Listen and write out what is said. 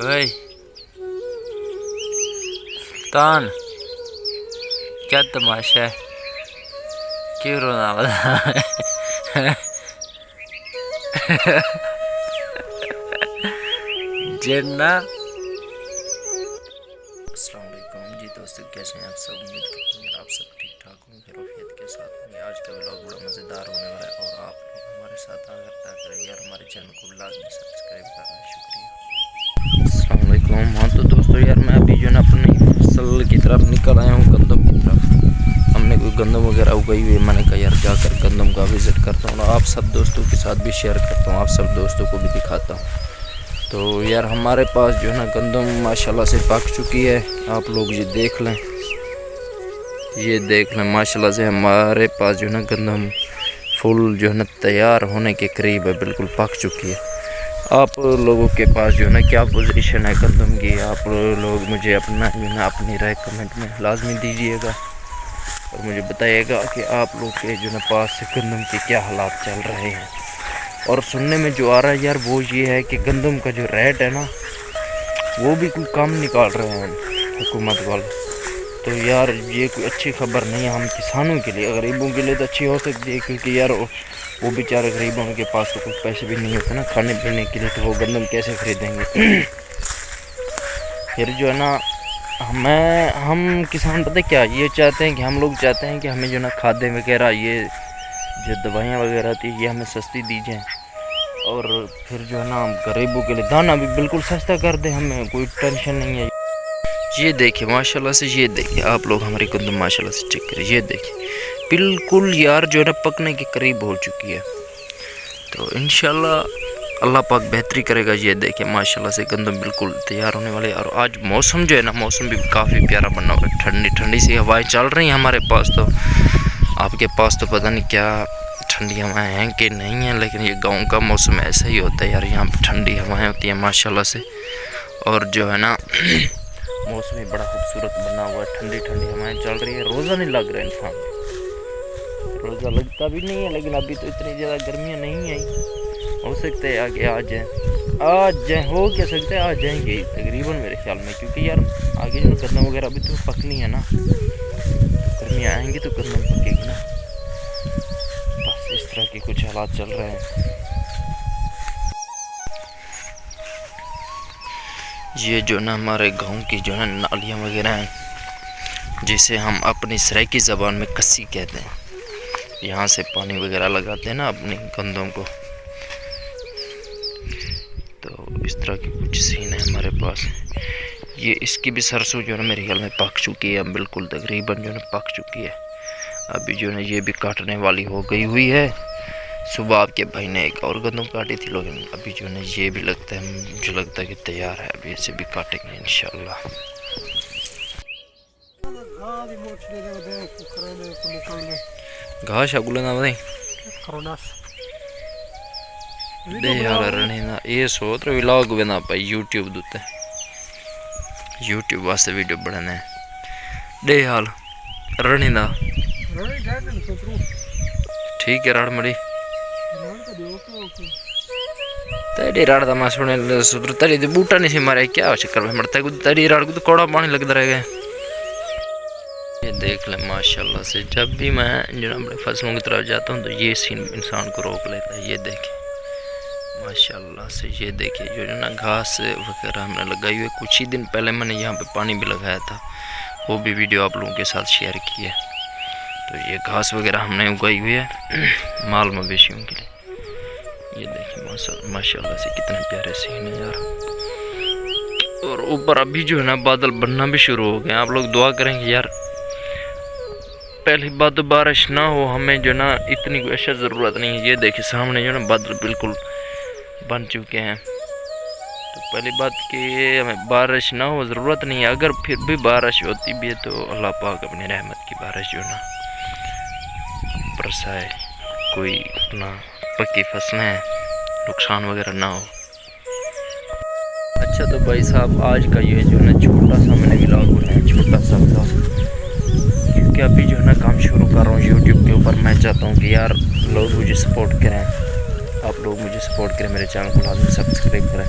ओए तान क्या तमाशा है, क्यों रोना वाला जन्ना। अस्सलाम वालेकुम जी दोस्तों, कैसे हैं आप सब? उम्मीद करते हैं आप सब ठीक ठाक होंगे, खैरियत के साथ होंगे। आज का व्लॉग बड़ा मज़ेदार होने वाला है और आप लोग हमारे साथ आकर करेंगे और हमारे चैनल को लाजमी सब्सक्राइब करना। शुक्रिया। अस्सलाम वालेकुम। हाँ तो दोस्तों यार, मैं अभी जो है ना अपनी फसल की तरफ निकल आया हूँ, गंदम की तरफ। हमने कोई गंदम वगैरह उगाई हुई है, मैंने कहा यार जाकर गंदम का विज़िट करता हूँ और आप सब दोस्तों के साथ भी शेयर करता हूँ, आप सब दोस्तों को भी दिखाता हूँ। तो यार हमारे पास जो है ना गंदम माशाल्लाह से पक चुकी है। आप लोग ये देख लें, ये देख लें माशाल्लाह से हमारे पास जो है ना गंदम फुल जो है ना तैयार होने के करीब है, बिल्कुल पक चुकी है। आप लोगों के पास जो है ना क्या पोजीशन है गंदम की, आप लोग मुझे अपना जो है ना अपनी राय कमेंट में लाजमी दीजिएगा और मुझे बताइएगा कि आप लोग के जो है ना पास से गंदम के क्या हालात चल रहे हैं। और सुनने में जो आ रहा है यार वो ये है कि गंदम का जो रेट है ना वो भी कोई कम निकाल रहे हैं हुकूमत वाले। तो यार ये कोई अच्छी खबर नहीं है हम किसानों के लिए, गरीबों के लिए तो अच्छी हो सकती है, क्योंकि यार वो बेचारे गरीब उनके पास तो कुछ पैसे भी नहीं होते ना खाने पीने के लिए, तो वो गंदम कैसे खरीदेंगे। फिर जो है ना हम किसान पता क्या ये चाहते हैं कि हम लोग चाहते हैं कि हमें जो है ना खादें वगैरह, ये जो दवाइयाँ वगैरह आती है ये हमें सस्ती दी जाएँ, और फिर जो है ना गरीबों के लिए दाना भी बिल्कुल सस्ता कर दे, हमें कोई टेंशन नहीं है। ये देखिए माशाल्लाह से, ये देखिए आप लोग हमारी गंदम माशाल्लाह से चेक करें, ये देखिए बिल्कुल यार जो है ना पकने के करीब हो चुकी है। तो इंशाल्लाह अल्लाह पाक बेहतरी करेगा। ये देखिए माशाल्लाह से गंदम बिल्कुल तैयार होने वाले। और आज मौसम जो है ना मौसम भी काफ़ी प्यारा बना हुआ है, ठंडी ठंडी सी हवाएं चल रही हैं हमारे पास। तो आपके पास तो पता नहीं क्या ठंडी हवाएं हैं कि नहीं हैं, लेकिन ये गांव का मौसम ऐसा ही होता है यार, यहाँ पर ठंडी हवाएं होती हैं माशाल्लाह से। और जो है ना मौसम ही बड़ा खूबसूरत बना हुआ है, ठंडी ठंडी हवाएं चल रही है। रोज़ा नहीं लग रहा है इंसान, रोज़ा लगता भी नहीं है, लेकिन अभी तो इतनी ज़्यादा गर्मियाँ नहीं आई। हो सकता है आगे आ जाए हो क्या सकता है आ जाएंगे तकरीबन मेरे ख्याल में, क्योंकि यार आगे जो गन्ना वगैरह अभी तो पकनी है ना, गर्मियाँ आएंगी तो गन्ना पकेगी ना। बस इस तरह के कुछ हालात चल रहे हैं। ये जो ना हमारे गांव की जो है नालियाँ वगैरह हैं, जिसे हम अपनी सराइकी ज़बान में कस्सी कहते हैं, यहाँ से पानी वगैरह लगाते हैं ना अपनी गंदों को। तो इस तरह की कुछ सीन है हमारे पास। ये इसकी भी सरसों जो है ना मेरे ख्याल में पक चुकी है, बिल्कुल तकरीबन जो है ना पक चुकी है। अभी जो है ना ये भी काटने वाली हो गई हुई है। सुबह आपके भाई ने एक और गंदम काटी थी, लेकिन अभी जो है ना ये भी लगता है, मुझे लगता है कि तैयार है, अभी इसे भी काटेंगे इंशाल्लाह। घास अगुले ना बताई दे यार रणी ना ये सोच रहे व्लॉग बना पाई यूट्यूब दूते, यूट्यूब वास्ते वीडियो बनाने दे हाल रणी ना ठीक है राड़ मड़ी तेरी राड़ दा मैं सुने सुधर तेरी दे बूटा नहीं सी मारे क्या चक्कर में मरता है तेरी राड़ को तो कौड़ा पानी लगता रहेगा। ये देख ले माशाल्लाह से, जब भी मैं जो अपने फसलों की तरफ जाता हूँ तो ये सीन इंसान को रोक लेता है। ये देखे माशाल्लाह से, ये देखिए जो ना घास वगैरह हमने लगाई हुई है। कुछ ही दिन पहले मैंने यहाँ पे पानी भी लगाया था, वो भी वीडियो आप लोगों के साथ शेयर की है। तो ये घास वगैरह हमने उगाई हुई है माल मवेशियों के लिए। ये देखिए माशाल्लाह से कितने प्यारे सीन है यार। और ऊपर अभी जो है ना बादल बनना भी शुरू हो गए। आप लोग दुआ करेंगे यार, पहली बात तो बारिश ना हो, हमें जो ना इतनी कोई ऐसा ज़रूरत नहीं है। ये देखिए सामने जो ना बादल बिल्कुल बन चुके हैं। तो पहली बात कि हमें बारिश ना हो ज़रूरत नहीं है, अगर फिर भी बारिश होती भी है तो अल्लाह पाक अपनी रहमत की बारिश जो ना बरसाए, कोई अपना पक्की फसलें नुकसान वगैरह ना हो। अच्छा तो भाई साहब आज का ये जो ना छोटा सा मैंने व्लॉग बनाया, छोटा सा व्लॉग, क्योंकि अभी जो है ना काम शुरू कर रहा हूँ यूट्यूब के ऊपर। मैं चाहता हूँ कि यार लोग मुझे सपोर्ट करें, आप लोग मुझे सपोर्ट करें, मेरे चैनल को लाजमी सब्सक्राइब करें।